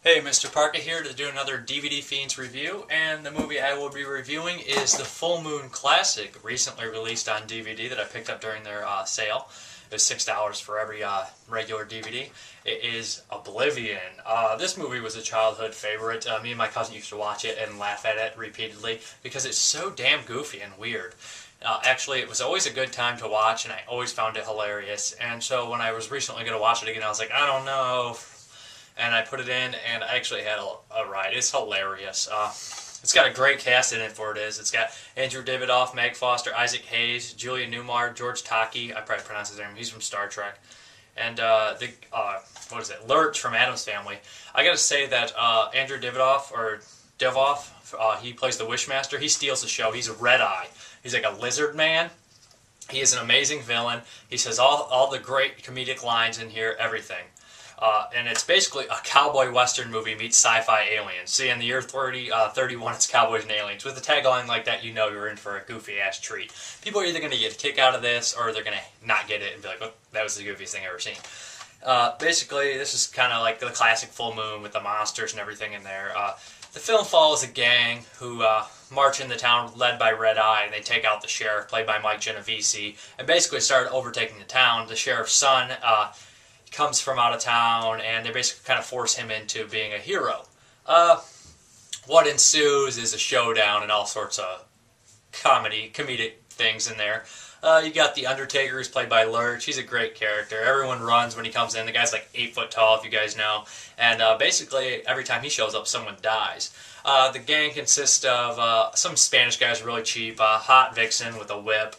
Hey, Mrparka here to do another DVD Fiends review, and the movie I will be reviewing is the Full Moon Classic, recently released on DVD that I picked up during their sale. It was $6 for every regular DVD. It is Oblivion. This movie was a childhood favorite. Me and my cousin used to watch it and laugh at it repeatedly because it's so damn goofy and weird. Actually, it was always a good time to watch, and I always found it hilarious. And so when I was recently going to watch it again, I was like, I don't know. And I put it in, and I actually had a ride. It's hilarious. It's got a great cast in it for it is. It's got Andrew Divioff, Meg Foster, Isaac Hayes, Julia Newmar, George Takei. I probably pronounced his name. He's from Star Trek. And Lurch from Addams Family. I got to say that Andrew Divioff, he plays the Wishmaster. He steals the show. He's a Red Eye. He's like a lizard man. He is an amazing villain. He says all the great comedic lines in here, everything. And it's basically a cowboy western movie meets sci-fi aliens. See, in the year 31, it's cowboys and aliens. With a tagline like that, you know you're in for a goofy-ass treat. People are either going to get a kick out of this, or they're going to not get it and be like, oh, that was the goofiest thing I've ever seen. Basically, this is kind of like the classic Full Moon with the monsters and everything in there. The film follows a gang who march into town led by Red Eye, and they take out the sheriff, played by Mike Genovese, and basically start overtaking the town. The sheriff's son comes from out of town, and they basically kind of force him into being a hero. What ensues is a showdown and all sorts of comedic things in there. You got the Undertaker, who's played by Lurch. He's a great character. Everyone runs when he comes in. The guy's like 8 foot tall, if you guys know. And basically, every time he shows up, someone dies. The gang consists of some Spanish guys, really cheap, hot vixen with a whip,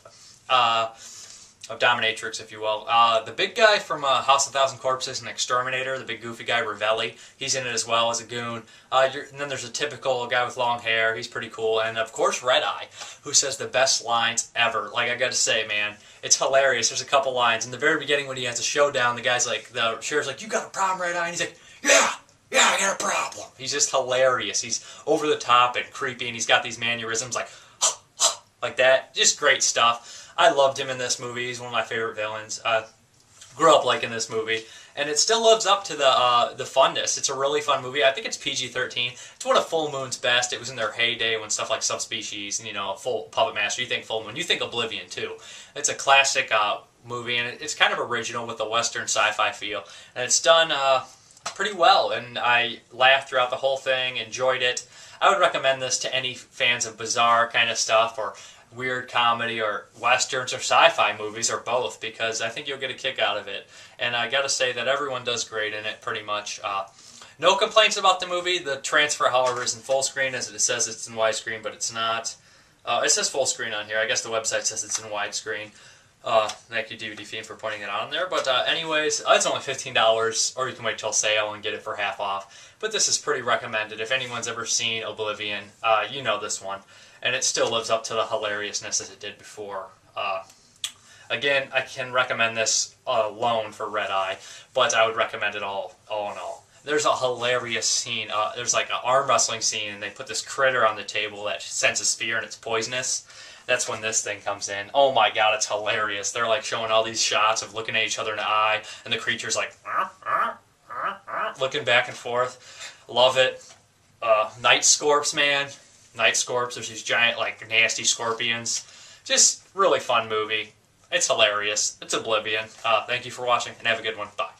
of dominatrix, if you will. The big guy from House of 1,000 Corpses, an exterminator, the big goofy guy, Ravelli, he's in it as well as a goon. And then there's a typical guy with long hair, he's pretty cool. And of course, Red Eye, who says the best lines ever. Like, I gotta say, man, it's hilarious. There's a couple lines. In the very beginning, when he has a showdown, the guy's like, the sheriff's like, you got a problem, Red Eye? And he's like, yeah, I got a problem. He's just hilarious. He's over the top and creepy, and he's got these mannerisms like that. Just great stuff. I loved him in this movie. He's one of my favorite villains. Grew up liking this movie, and it still lives up to the funness. It's a really fun movie. I think it's PG-13. It's one of Full Moon's best. It was in their heyday when stuff like Subspecies and Full Puppet Master. You think Full Moon, you think Oblivion too. It's a classic movie, and it's kind of original with the Western sci-fi feel, and it's done pretty well. And I laughed throughout the whole thing, enjoyed it. I would recommend this to any fans of bizarre kind of stuff or weird comedy or westerns or sci-fi movies or both, because I think you'll get a kick out of it. And I gotta say that everyone does great in it, pretty much. No complaints about the movie. The transfer, however, is in full screen, as it says it's in widescreen, but it's not. It says full screen on here. I guess the website says it's in widescreen. Thank you, DVD Fiend, for putting it on there. But anyways, it's only $15, or you can wait till sale and get it for half off. But this is pretty recommended. If anyone's ever seen Oblivion, you know this one. And it still lives up to the hilariousness as it did before. Again, I can recommend this alone for Red Eye, but I would recommend it all in all. There's a hilarious scene. There's like an arm wrestling scene, and they put this critter on the table that senses fear and it's poisonous. That's when this thing comes in. Oh my god, it's hilarious. They're like showing all these shots of looking at each other in the eye, and the creature's like looking back and forth. Love it. Night Scorps, man. Night Scorps, there's these giant, like, nasty scorpions. Just really fun movie. It's hilarious. It's Oblivion. Thank you for watching, and have a good one. Bye.